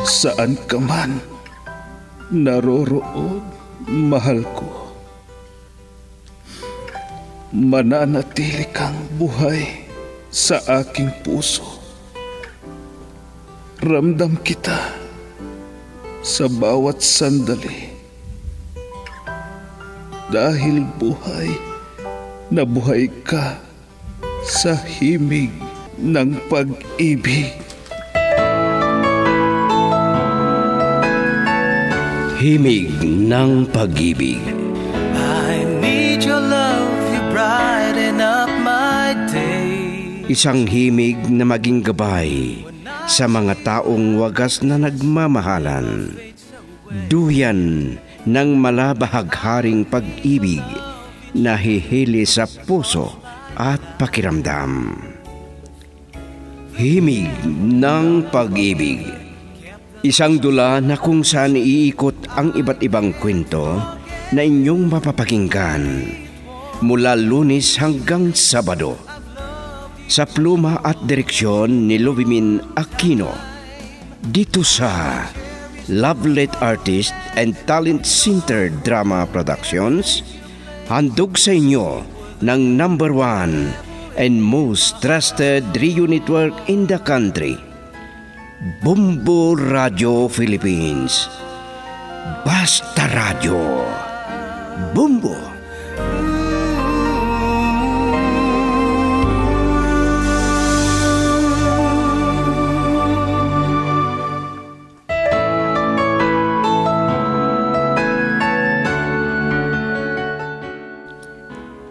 Saan ka man naroroon, mahal ko, mananatili kang buhay sa aking puso. Ramdam kita sa bawat sandali. Dahil buhay na buhay ka sa himig ng pag-ibig. Himig ng pag-ibig. I need your love, you brighten up my day. Isang himig na maging gabay sa mga taong wagas na nagmamahalan. Duyan ng malabahagharing pag-ibig na hihili sa puso at pakiramdam. Himig ng pag-ibig. Isang dula na kung saan iikot ang iba't ibang kwento na inyong mapapakinggan mula Lunes hanggang Sabado sa pluma at direksyon ni Lubimin Aquino dito sa Lovelet Artist and Talent Center Drama Productions. Handog sa inyo ng #1 and most trusted radio network in the country, Bumbo Radio Philippines. Basta Radio Bumbo.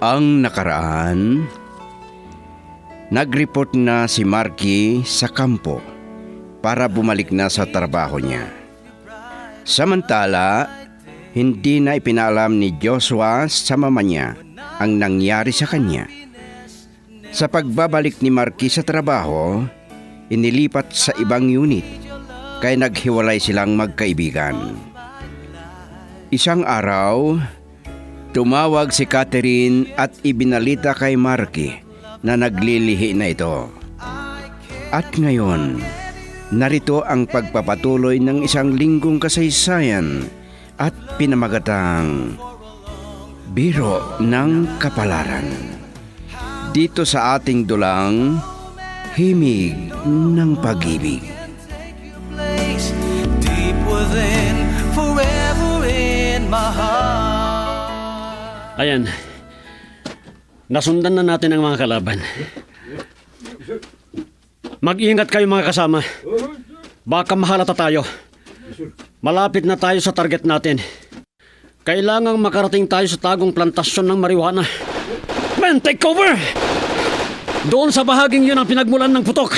Ang nakaraan, nag-report na si Marky sa kampo para bumalik na sa trabaho niya. Samantala, hindi na ipinalam ni Joshua sa mama niya ang nangyari sa kanya. Sa pagbabalik ni Marky sa trabaho, inilipat sa ibang unit kaya naghiwalay silang magkaibigan. Isang araw, tumawag si Catherine at ibinalita kay Marky na naglilihi na ito. At ngayon, narito ang pagpapatuloy ng isang linggong kasaysayan at pinamagatang Biro ng Kapalaran. Dito sa ating dulang Himig ng Pag-ibig. Deep within, forever in my heart. Ayan, nasundan na natin ang mga kalaban. Mag-ingat kayo mga kasama. Baka mahalata tayo. Malapit na tayo sa target natin. Kailangang makarating tayo sa tagong plantasyon ng marijuana. Men, take cover! Doon sa bahaging yun ang pinagmulan ng putok.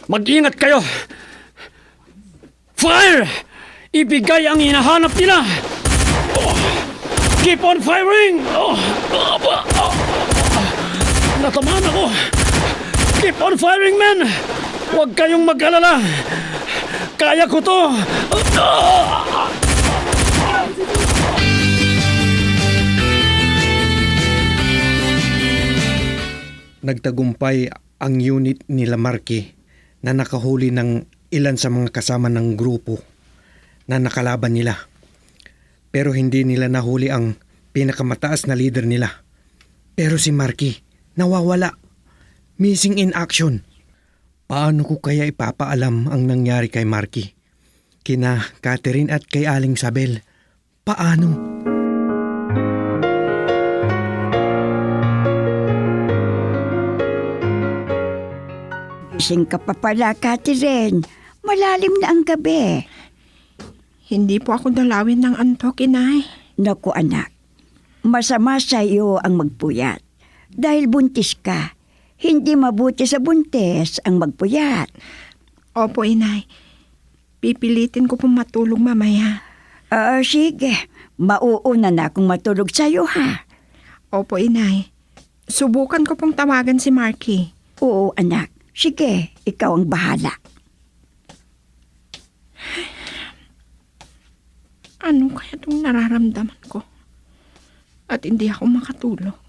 Mag-ingat kayo. Fire! Ibigay ang hinahanap nila! Keep on firing! Natamaan ako! Keep on firing, men! Huwag kayong mag-alala! Kaya ko to! Nagtagumpay ang unit nila Marky na nakahuli ng ilan sa mga kasama ng grupo na nakalaban nila. Pero hindi nila nahuli ang pinakamataas na leader nila. Pero si Marky, nawawala. Missing in action. Paano ko kaya ipapaalam ang nangyari kay Marky? Kina Catherine at kay Aling Sabel. Paano? Gising ka pa pala, Catherine. Malalim na ang gabi. Hindi po ako dalawin ng antok, inay. Naku anak, masama sa iyo ang magpuyat. Dahil buntis ka, hindi mabuti sa buntis ang magpuyat. Opo, inay. Pipilitin ko pong matulog mamaya. Sige, mauuna na akong matulog sa iyo, ha? Opo, inay. Subukan ko pong tawagan si Marky. Oo, anak. Sige, ikaw ang bahala. Ano kaya itong nararamdaman ko? At hindi ako makatulog.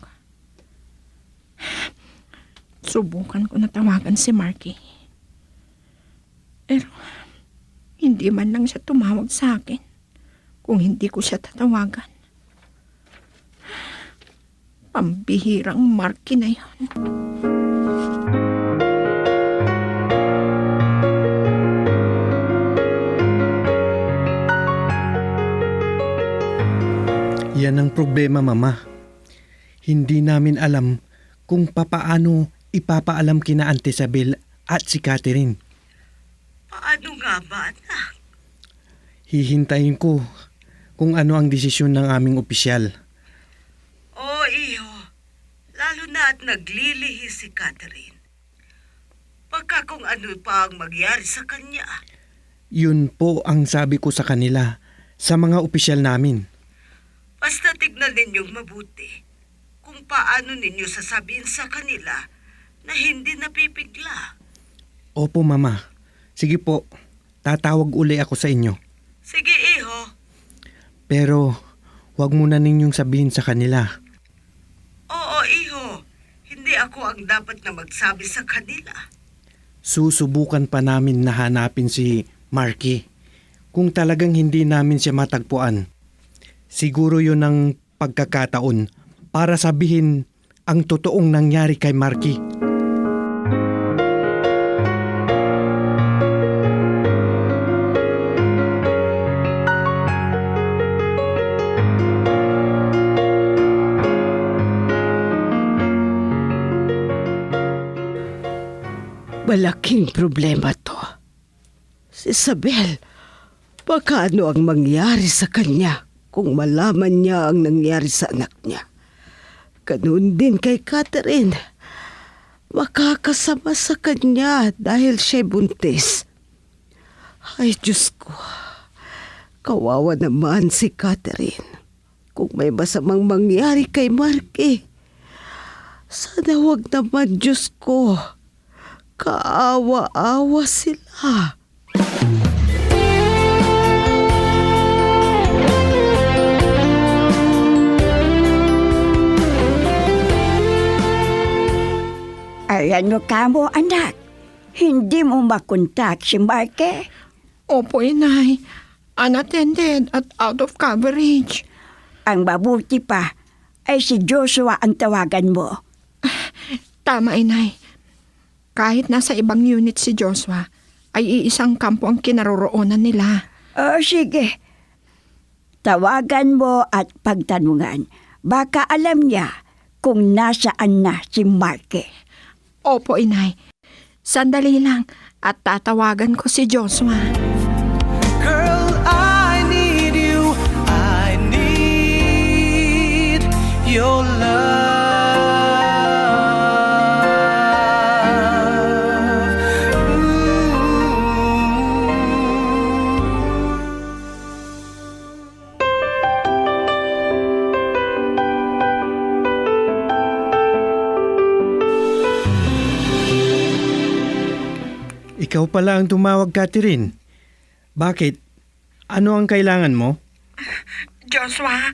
Subukan ko na tawagan si Marky. Pero Hindi man lang siya tumawag sa akin kung hindi ko siya tatawagan. Pambihirang Marky na yun. Yan ang problema, Mama. Hindi namin alam kung papaano ipapaalam kina Auntie Isabel at si Catherine. Paano nga ba, anak? Hihintayin ko kung ano ang desisyon ng aming opisyal. Oo, iho. Lalo na at naglilihi si Catherine. Pagka kung ano pa ang magyari sa kanya. Yun po ang sabi ko sa kanila, sa mga opisyal namin. Basta tignan ninyong mabuti kung paano ninyo sasabihin sa kanila na hindi napipigla. Opo, Mama. Sige po, tatawag uli ako sa inyo. Sige, iho. Pero huwag muna ninyong sabihin sa kanila. Oo, iho. Hindi ako ang dapat na magsabi sa kanila. Susubukan pa namin na hanapin si Marky. Kung talagang hindi namin siya matagpuan, siguro yun ang pagkakataon para sabihin ang totoong nangyari kay Marky. Malaking problema to. Si Isabel, baka ano ang mangyari sa kanya kung malaman niya ang nangyari sa anak niya. Ganun din kay Catherine. Makakasama sa kanya dahil siya'y buntis. Ay, Diyos ko. Kawawa naman si Catherine. Kung may masamang mangyari kay Marky, sana wag naman, Diyos ko. Kaawa-awa sila. Ayan mo ka mo, anak. Hindi mo makontak si Marky. Opo, inay. Unattended at out of coverage. Ang mabuti pa ay si Joshua ang tawagan mo. Tama, inay. Kahit nasa ibang unit si Joshua, ay iisang kampo ang kinaroroonan nila. O sige, tawagan mo at pagtanungan. Baka alam niya kung nasaan na si Marky. Opo, inay. Sandali lang at tatawagan ko si Joshua. Girl, I need you. I need your love. Ikaw pala ang tumawag, Catherine. Bakit? Ano ang kailangan mo? Joshua,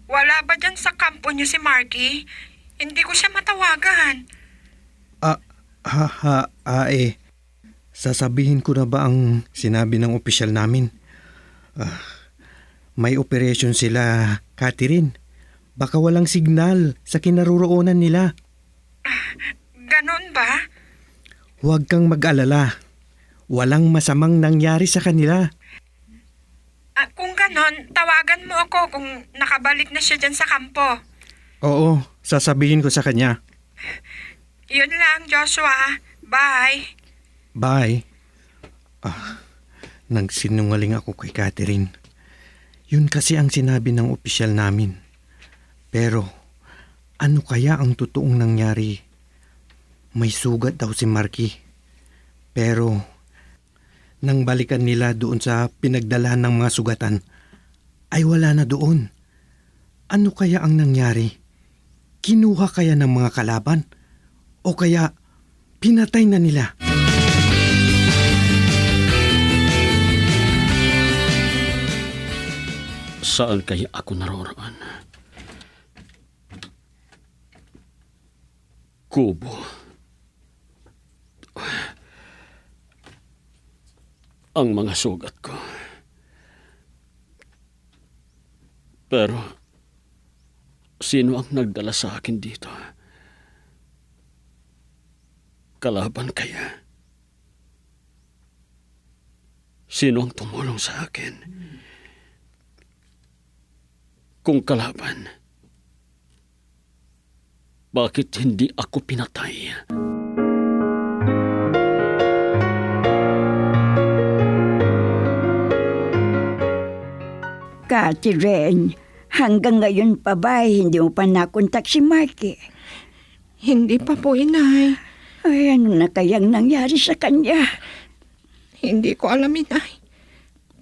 wala ba dyan sa kampo niyo si Marky? Hindi ko siya matawagan. Sasabihin ko na ba ang sinabi ng opisyal namin? May operation sila, Catherine. Baka walang signal sa kinaroroonan nila. Ganon ba? Huwag kang mag-alala. Walang masamang nangyari sa kanila. Kung ganon, tawagan mo ako kung nakabalik na siya dyan sa kampo. Oo, sasabihin ko sa kanya. Yun lang, Joshua. Bye. Bye. Nagsinungaling ako kay Catherine. Yun kasi ang sinabi ng opisyal namin. Pero, ano kaya ang totoong nangyari? May sugat daw si Marky. Pero, nang balikan nila doon sa pinagdalahan ng mga sugatan, ay wala na doon. Ano kaya ang nangyari? Kinuha kaya ng mga kalaban? O kaya pinatay na nila? Saan kaya ako naroroon? Kubo. ang mga sugat ko. Pero, sino ang nagdala sa akin dito? Kalaban kaya? Sino ang tumulong sa akin? Kung kalaban, bakit hindi ako pinatay? Catherine, hanggang ngayon pa ba hindi mo pa nakontak si Marky? Hindi pa po, inay. Ay, ano na kayang nangyari sa kanya? Hindi ko alam, inay.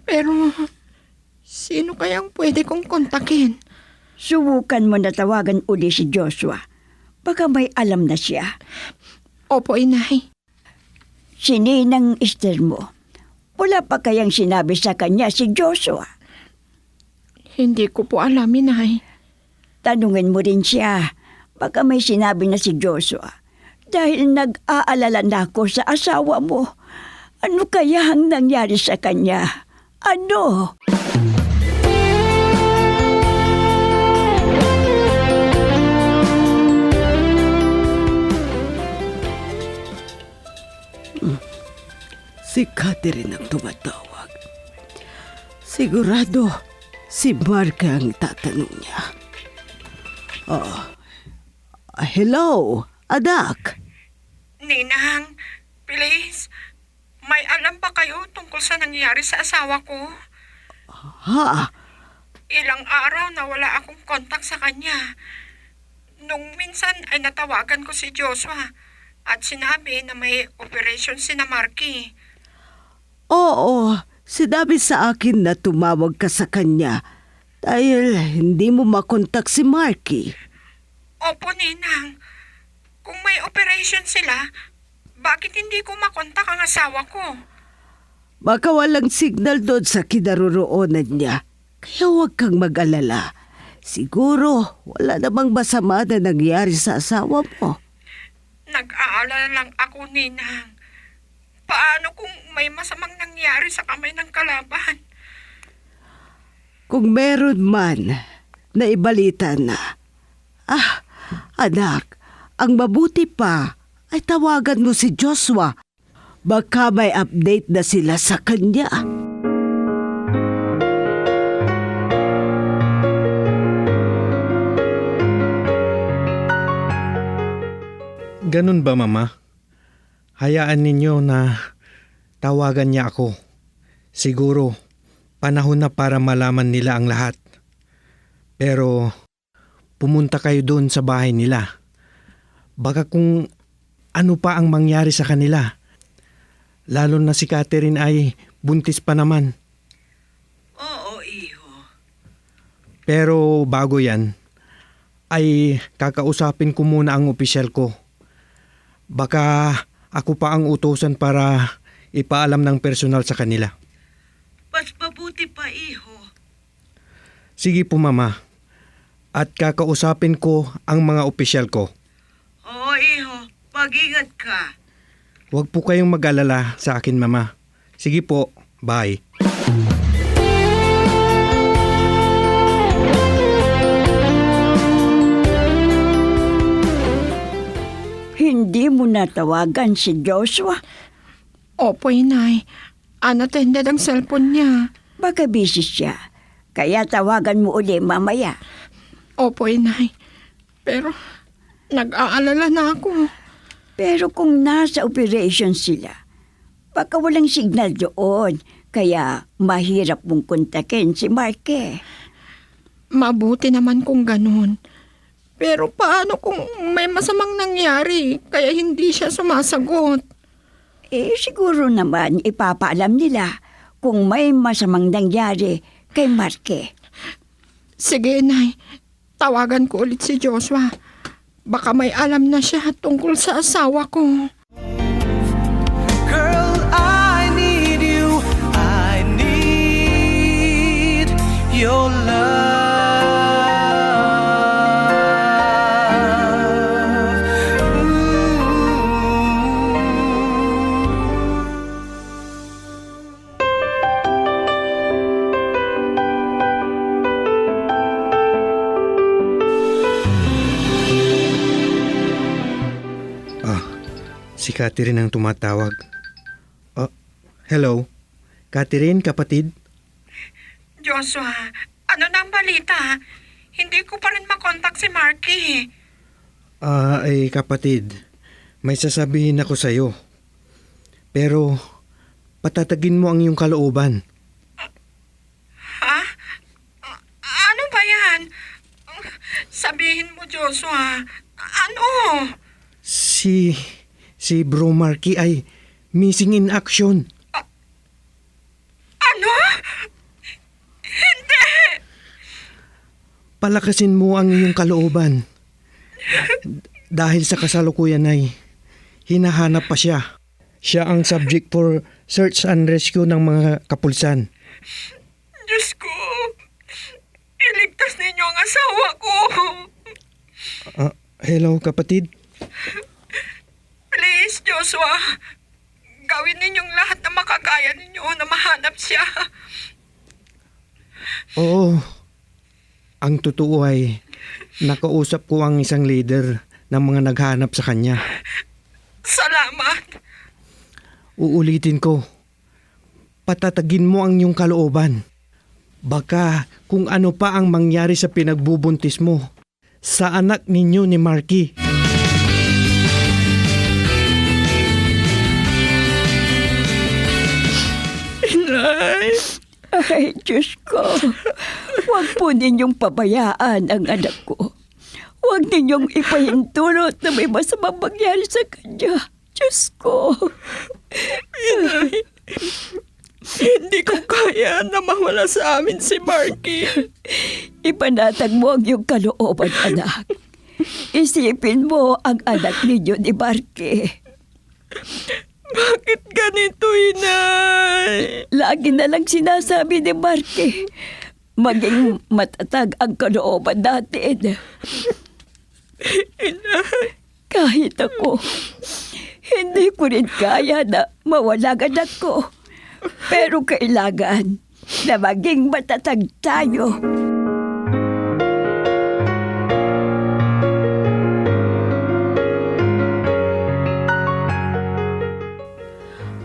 Pero, sino kayang pwede kong kontakin? Subukan mo na tawagan uli si Joshua. Baka may alam na siya. Opo, inay. Si Ninang Esther mo. Wala pa kayang sinabi sa kanya si Joshua? Hindi ko po alam, inay. Tanungin mo rin siya. Baka may sinabi na si Joshua. Dahil nag-aalala na ako sa asawa mo. Ano kaya ang nangyari sa kanya? Ano? Si Catherine ang tumatawag. Sigurado, si Mark ang tatanong niya. Hello, anak. Ninang, please. May alam ba kayo tungkol sa nangyari sa asawa ko? Ha? Ilang araw na wala akong kontak sa kanya. Nung minsan ay natawagan ko si Joshua at sinabi na may operation si na Marky. Oo, sinabi sa akin na tumawag ka sa kanya dahil hindi mo makontak si Marky. Opo, Ninang. Kung may operation sila, bakit hindi ko makontak ang asawa ko? Baka walang signal doon sa kinaroroonan niya. Kaya huwag kang mag-alala. Siguro wala namang masama na nangyari sa asawa mo. Nag-aalala lang ako, Ninang. Paano kung may masamang nangyari sa kamay ng kalaban? Kung meron man, naibalita na. Anak, ang mabuti pa ay tawagan mo si Joshua. Baka may update na sila sa kanya. Ganun ba, Mama? Hayaan ninyo na tawagan niya ako. Siguro, panahon na para malaman nila ang lahat. Pero, pumunta kayo doon sa bahay nila. Baka kung ano pa ang mangyari sa kanila. Lalo na si Catherine ay buntis pa naman. Oo, iho. Pero bago yan, ay kakausapin ko muna ang opisyal ko. Baka ako pa ang utusan para ipaalam ng personal sa kanila. Mas mabuti pa, iho. Sige po, Mama. At kakausapin ko ang mga opisyal ko. Oo, iho. Mag-ingat ka. Huwag po kayong mag-alala sa akin, Mama. Sige po, bye. Hindi mo natawagan si Joshua? Opo, inay. Unattended ang cellphone niya. Baka busy siya. Kaya tawagan mo uli mamaya. Opo, inay. Pero, nag-aalala na ako. Pero kung nasa operation sila, baka walang signal doon. Kaya mahirap mong kontakin si Marky. Mabuti naman kung ganun. Pero paano kung may masamang nangyari kaya hindi siya sumasagot? Siguro naman ipapaalam nila kung may masamang nangyari kay Marky. Sige, inay. Tawagan ko ulit si Joshua. Baka may alam na siya tungkol sa asawa ko. Girl, I need you. I need your love. Ooh. Si Catherine ang tumatawag. Hello? Catherine, kapatid? Joshua, ano na ang balita? Hindi ko pa rin makontak si Marky. Kapatid, may sasabihin ako sa'yo. Pero, patatagin mo ang iyong kalooban. Ha? Ano ba yan? Sabihin mo, Joshua. Ano? Si Bro Marky ay missing in action. Ano? Hindi! Palakasin mo ang iyong kalooban. Dahil sa kasalukuyan ay hinahanap pa siya. Siya ang subject for search and rescue ng mga kapulsan. Diyos ko! Iligtas ninyo ang asawa ko! Hello, kapatid? Please, Joshua. Gawin ninyong lahat na makakaya ninyo na mahanap siya. Oo. Ang totoo ay nakausap ko ang isang leader ng mga naghanap sa kanya. Salamat. Uulitin ko. Patatagin mo ang iyong kalooban. Baka kung ano pa ang mangyari sa pinagbubuntis mo sa anak ninyo ni Marky. Inay! Ay, Diyos ko. Huwag po ninyong pabayaan ang anak ko. Huwag ninyong ipahintulot na may masamang mangyari sa kanya. Diyos ko. Inay, hindi ko kaya na mawala sa amin si Marky. Ipanatag mo ang iyong kalooban, anak. Isipin mo ang anak ninyo ni Marky. Bakit ganito, Inay? Lagi na lang sinasabi ni Marky, maging matatag ang kalooban natin. Inay. Kahit ako, hindi ko rin kaya na mawala ang anak ko. Pero kailangan na maging matatag tayo.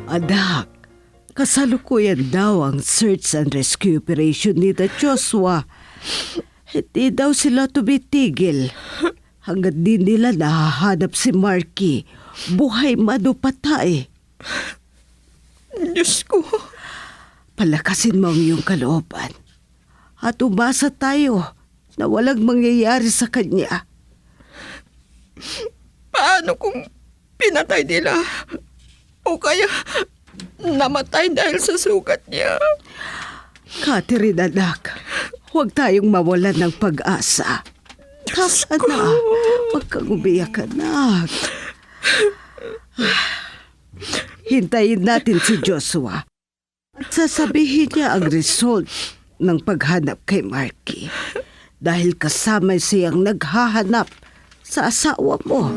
Anak, kasalukuyan daw ang search and rescue operation ni Joshua. Hindi daw sila tumitigil. Hanggat di nila nahahanap si Marky, buhay man o patay. Diyos ko. Palakasin mo ang iyong kalooban. At umasa tayo na walang mangyayari sa kanya. Paano kung pinatay nila? O kaya namatay dahil sa sugat niya? Catherine, anak, huwag tayong mawalan ng pag-asa. Tama na. Huwag kang umiyak, anak. Hintayin natin si Joshua. At sasabihin niya ang result ng paghanap kay Marky. Dahil kasama siyang naghahanap sa asawa mo.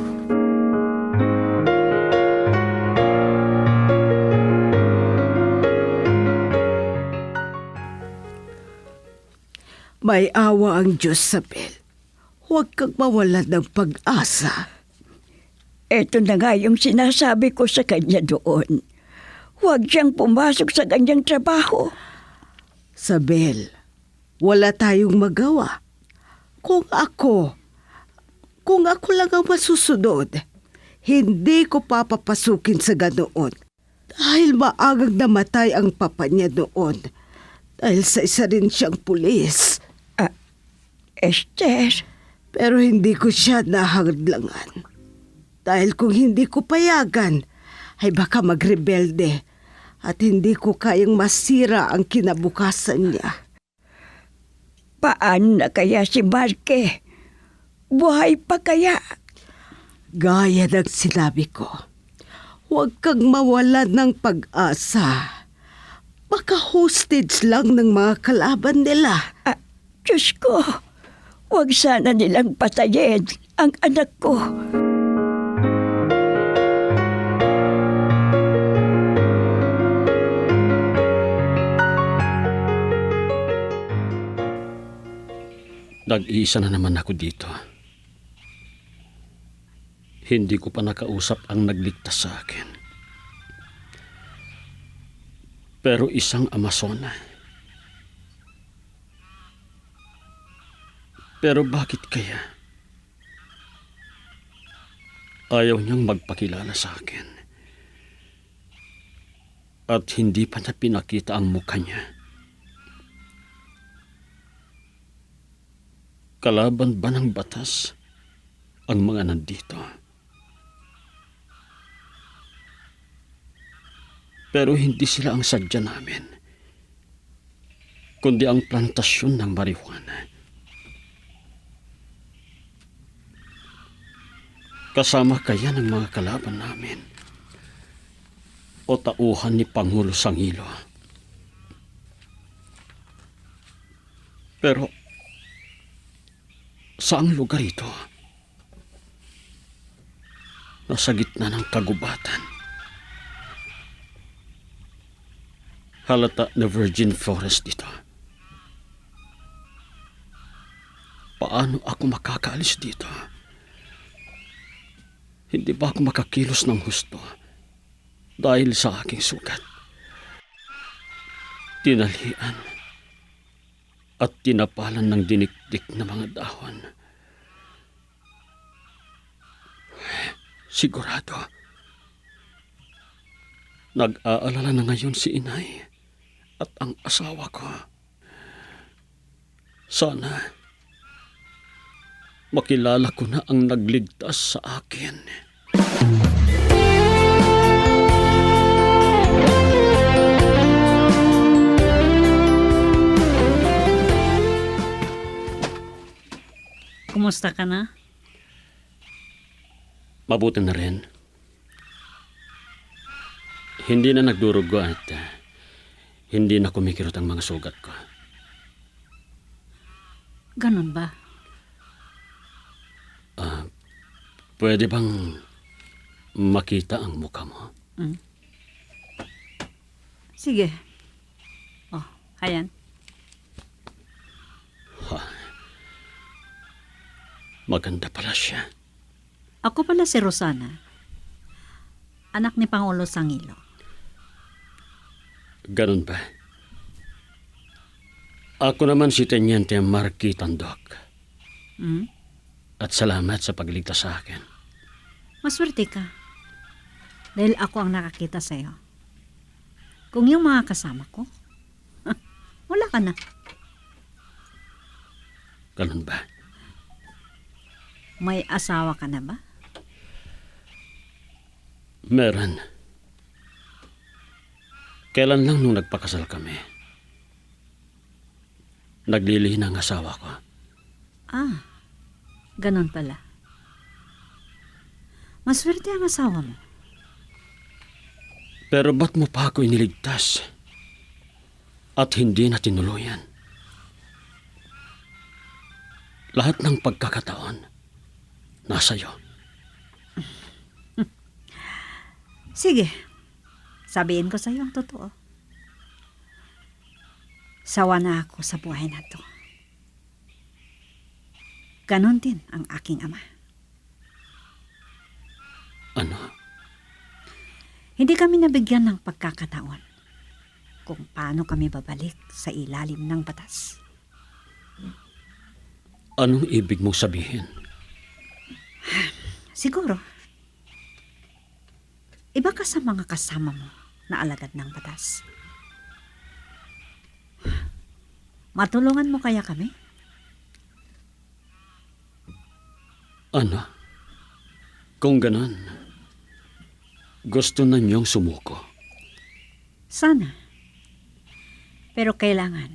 May awa ang Diyos, Sabel. Huwag kang mawalan ng pag-asa. Ito na nga yung sinasabi ko sa kanya doon. Huwag siyang pumasok sa kanyang trabaho. Sabel, wala tayong magawa. Kung ako lang ang masusunod, hindi ko papapasukin sa ganoon. Dahil maagang namatay ang papa niya noon. Dahil sa isa rin siyang pulis. Esther, Pero hindi ko siya nahadlangan. Dahil kung hindi ko payagan, ay baka magrebelde at hindi ko kayang masira ang kinabukasan niya. paano na kaya si Marky? Buhay pa kaya? Gaya ng sinabi ko, huwag kang mawalan ng pag-asa. Baka hostage lang ng mga kalaban nila. Diyos ko, huwag sana nilang patayin ang anak ko. Nag-iisa na naman ako dito. Hindi ko pa nakausap ang nagligtas sa akin. Pero isang Amazona. Pero bakit kaya? Ayaw niyang magpakilala sa akin. At hindi pa niya pinakita ang mukha niya. Kalaban ba ng batas ang mga nandito? Pero hindi sila ang sadya namin, kundi ang plantasyon ng marijuana. Kasama kaya ng mga kalaban namin o tauhan ni Pangulo Sangilo? Pero saang lugar ito? Nasa gitna ng kagubatan. Halata na virgin forest dito. Paano ako makakaalis dito? Hindi ba ako makakilos ng husto dahil sa aking sugat? Tinalian at tinapalan ng dinikdik na mga dahon. Sigurado, nag-aalala na ngayon si inay at ang asawa ko. Sana makilala ko na ang nagligtas sa akin. Kumusta ka na? Mabuti na rin. Hindi na nagdurugo at hindi na kumikirot ang mga sugat ko. Ganun ba? Pwede bang makita ang mukha mo? Sige. Oh, ayan. Maganda pala siya. Ako pala si Rosana. Anak ni Pangulo Sangilo. Ganun ba? Ako naman si Teniente Marky Tandok. At salamat sa pagligtas sa akin. Maswerte ka. Dahil ako ang nakakita sa'yo. Kung yung mga kasama ko, wala ka na. Ganun ba? May asawa ka na ba? Meron. Kailan lang nung nagpakasal kami. Naglilihi ng asawa ko. Ganun pala. Maswerte ang asawa mo. Pero ba't mo pa ako iniligtas? At hindi na tinuluyan? Lahat ng pagkakataon, nasa iyo. Sige, sabihin ko sa'yo ang totoo. Sawa na ako sa buhay na to. Ganon din ang aking ama. Ano? Hindi kami nabigyan ng pagkakataon kung paano kami babalik sa ilalim ng batas. Anong ibig mong sabihin? Siguro, iba ka sa mga kasama mo na alagad ng batas. Matulungan mo kaya kami? Ano? Kung ganon, gusto na niyong sumuko. Sana. Pero kailangan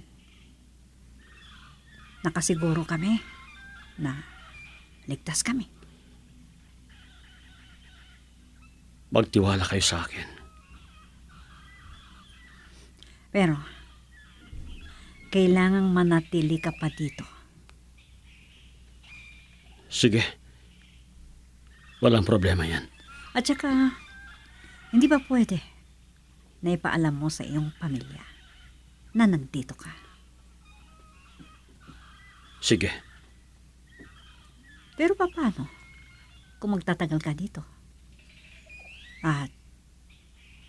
nakasiguro kami na ligtas kami. Magtiwala kayo sa akin. Pero kailangang manatili ka pa dito. Sige. Walang problema yan. At saka, hindi ba pwede na ipaalam mo sa iyong pamilya na nandito ka? Sige. Pero paano kung magtatagal ka dito. At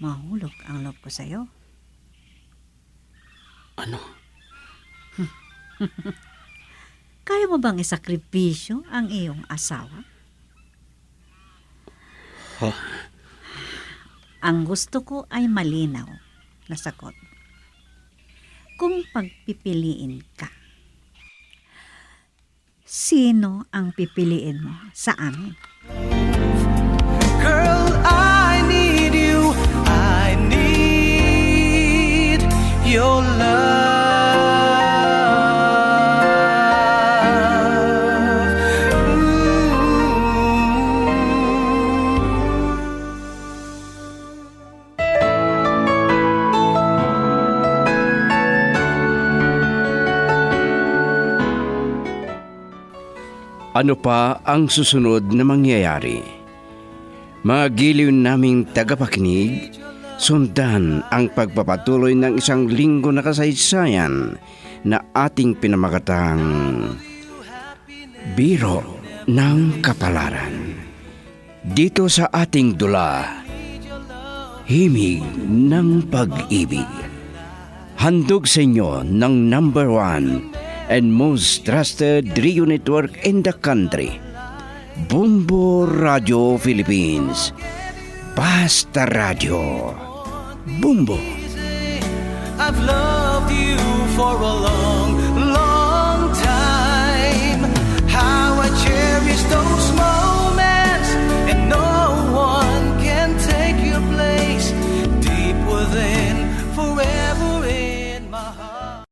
mahulog ang loob ko sa'yo. Ano? Kaya mo bang isakripisyo ang iyong asawa? Ha? Ang gusto ko ay malinaw na sagot. Kung pagpipiliin ka, sino ang pipiliin mo sa amin? Girl, I need you. I need your love. Ano pa ang susunod na mangyayari? Mga giliw naming tagapakinig, sundan ang pagpapatuloy ng isang linggo na kasaysayan na ating pinamagatang Biro ng Kapalaran. Dito sa ating dula, Himig ng Pag-ibig. Handog sa inyo ng number 1 and most trusted radio network in the country, Bumbo Radio Philippines. Basta Radio. Bumbo. I've loved you for a long